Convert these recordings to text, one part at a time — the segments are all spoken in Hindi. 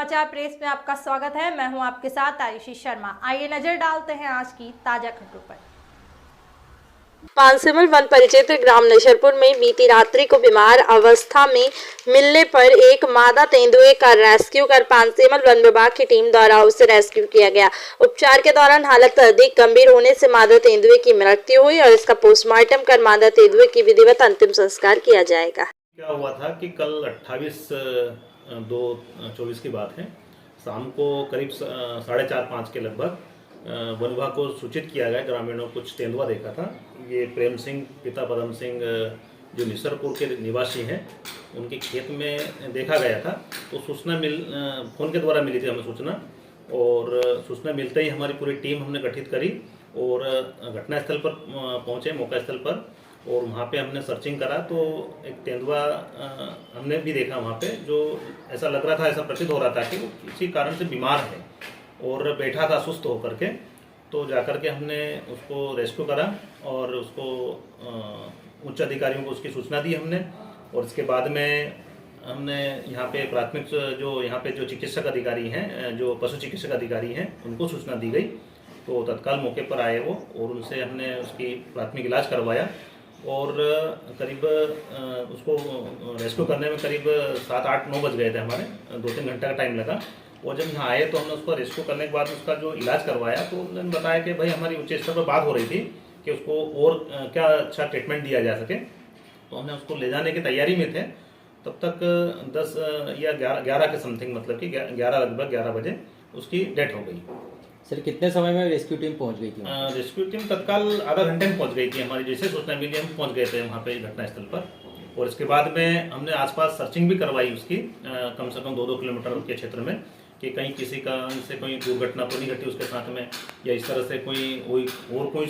समाचार प्रेस में आपका स्वागत है। मैं हूं आपके साथ आयुषी शर्मा। आइए नजर डालते हैं आज की ताजा खबरों पर। पानसेमल वन परिक्षेत्र ग्राम नशरपुर में बीती रात्रि को बीमार अवस्था में मिलने पर एक मादा तेंदुए का रेस्क्यू कर पानसेमल वन विभाग की टीम द्वारा उसे रेस्क्यू किया गया। उपचार के दौरान हालत अधिक गंभीर होने से मादा तेंदुए की मृत्यु हुई और इसका पोस्टमार्टम कर मादा तेंदुए की विधिवत अंतिम संस्कार किया जाएगा। क्या हुआ था कि कल 28/2/24 की बात है, शाम को करीब 4:30-5 के लगभग वन विभाग को सूचित किया गया। ग्रामीणों को कुछ तेंदुआ देखा था। ये प्रेम सिंह पिता पदम सिंह जो निसरपुर के निवासी हैं, उनके खेत में देखा गया था। तो सूचना फ़ोन के द्वारा मिली थी हमें सूचना, और सूचना मिलते ही हमारी पूरी टीम हमने गठित करी और घटनास्थल पर पहुँचे, मौका स्थल पर, और वहाँ पे हमने सर्चिंग करा तो एक तेंदुआ हमने भी देखा वहाँ पे, जो ऐसा लग रहा था, ऐसा प्रतीत हो रहा था कि वो किसी कारण से बीमार है और बैठा था सुस्त होकर के। तो जाकर के हमने उसको रेस्क्यू करा और उसको उच्च अधिकारियों को उसकी सूचना दी हमने। और इसके बाद में हमने यहाँ पे प्राथमिक जो चिकित्सक अधिकारी हैं, जो पशु चिकित्सक अधिकारी हैं, उनको सूचना दी गई। तो तत्काल मौके पर आए वो, और उनसे हमने उसकी प्राथमिक इलाज करवाया और करीब उसको रेस्क्यू करने में करीब 7-8-9 बज गए थे हमारे, 2-3 घंटे का टाइम लगा। और जब यहाँ आए तो हमने उसको रेस्क्यू करने के बाद उसका जो इलाज करवाया, तो उन्होंने बताया कि भाई हमारी उच्च स्तर पर बात हो रही थी कि उसको और क्या अच्छा ट्रीटमेंट दिया जा सके। तो हमने उसको ले जाने की तैयारी में थे। तब तक 10 या 11 के समथिंग, मतलब कि 11 लगभग 11 बजे उसकी डेथ हो गई। सर कितने समय में रेस्क्यू टीम पहुंच गई थी? रेस्क्यू टीम तत्काल आधा घंटे में पहुंच गई थी। हमारी जैसे सूचना मिली हम पहुंच गए थे वहाँ पे घटनास्थल पर। और इसके बाद में हमने आसपास सर्चिंग भी करवाई उसकी, कम से कम 2-2 किलोमीटर के क्षेत्र में, कि कहीं किसी कारण से कोई दुर्घटना तो नहीं घटी उसके साथ में, या इस तरह से कोई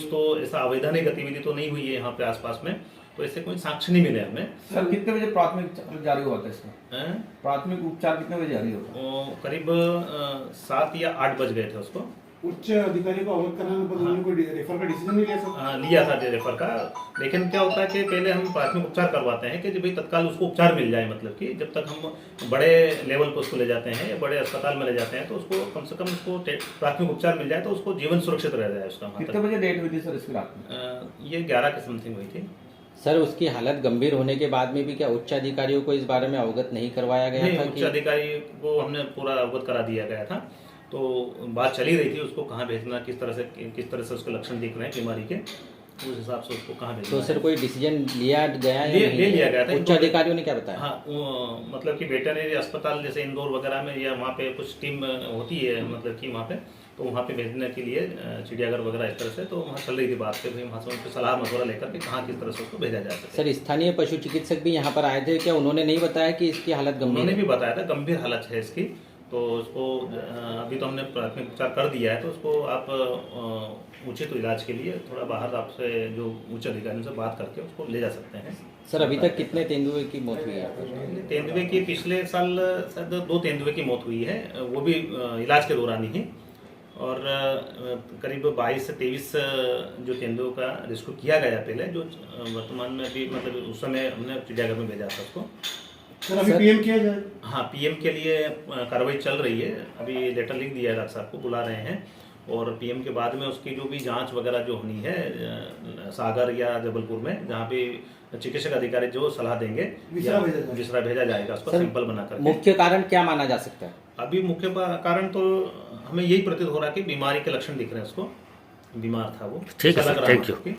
तो ऐसा अवैधानिक गतिविधि तो नहीं हुई है यहाँ पे आसपास में। तो ऐसे कोई साक्ष्य नहीं मिले हमें। सर कितने बजे प्राथमिक जारी हुआ था इसका? प्राथमिक उपचार कितने बजे जारी हुआ? करीब 7 या 8 बज गए थे उसको। उच्च अधिकारी को अवगत कराने पर उन्होंने कोई रेफर का डिसीजन नहीं लिया सर? लिया था रेफर का, लेकिन क्या होता है कि पहले हम प्राथमिक उपचार करवाते हैं कि भाई तत्काल उसको उपचार मिल जाए। मतलब कि जब तक हम बड़े लेवल पर उसको ले जाते हैं या बड़े अस्पताल में ले जाते हैं, तो उसको कम से कम उसको प्राथमिक उपचार मिल जाए तो उसको जीवन सुरक्षित रह जाए उसका। कितने बजे डेट हुई थी सर इसकी रात में? ये 11 के समथिंग हुई थी। सर उसकी हालत गंभीर होने के बाद में भी क्या उच्च अधिकारियों को इस बारे में अवगत नहीं करवाया गया था? उच्च अधिकारी को हमने पूरा अवगत करा दिया गया था। तो बात चली रही थी उसको कहाँ भेजना, किस तरह से उसके लक्षण दिख रहे हैं बीमारी के, उस हिसाब से उसको कहाँ भेजना। तो सर कोई डिसीजन लिया गया ले लिया गया था। उच्च अधिकारियों ने क्या बताया? हाँ, मतलब कि वेटरनरी अस्पताल जैसे इंदौर वगैरह में, या वहाँ पे कुछ टीम होती है, मतलब कि वहाँ पे, तो वहाँ पे भेजने के लिए चिड़ियाघर वगैरह इस तरह से, तो वहाँ चल रही थी बात पे, वहाँ से उनकी सलाह मशवरा लेकर के कहाँ किस तरह से उसको भेजा जा सके। सर स्थानीय पशु चिकित्सक भी यहाँ पर आए थे, क्या उन्होंने नहीं बताया कि इसकी हालत गंभीर? उन्होंने भी बताया था गंभीर हालत है इसकी। तो उसको अभी तो हमने प्राथमिक उपचार कर दिया है, तो उसको आप उचित इलाज के लिए थोड़ा बाहर आपसे जो उच्च अधिकारियों से बात करके उसको ले जा सकते हैं। सर अभी तक कितने तेंदुए की मौत हुई है? तेंदुए की पिछले साल शायद 2 तेंदुए की मौत हुई है, वो भी इलाज के दौरान ही। और करीब 22 से 23 जो तेंदुओं का रेस्क्यू किया गया पहले, जो वर्तमान में भी, मतलब उस समय हमने चिड़ियाघर में भेजा था उसको। सर अभी पीएम किया जाए? हाँ, पीएम के लिए कार्रवाई चल रही है। अभी लेटर लिख दिया है, डॉक्टर साहब को बुला रहे हैं, और पीएम के बाद में उसकी जो भी जांच वगैरह जो होनी है सागर या जबलपुर में, जहाँ पे चिकित्सक अधिकारी जो सलाह देंगे, विसरा भेजा जाएगा उसको सैंपल बनाकर। मुख्य कारण क्या माना जा सकता है? अभी मुख्य कारण तो हमें यही प्रतीत हो रहा है कि बीमारी के लक्षण दिख रहे हैं उसको, बीमार था वो। ठीक है, थैंक यू।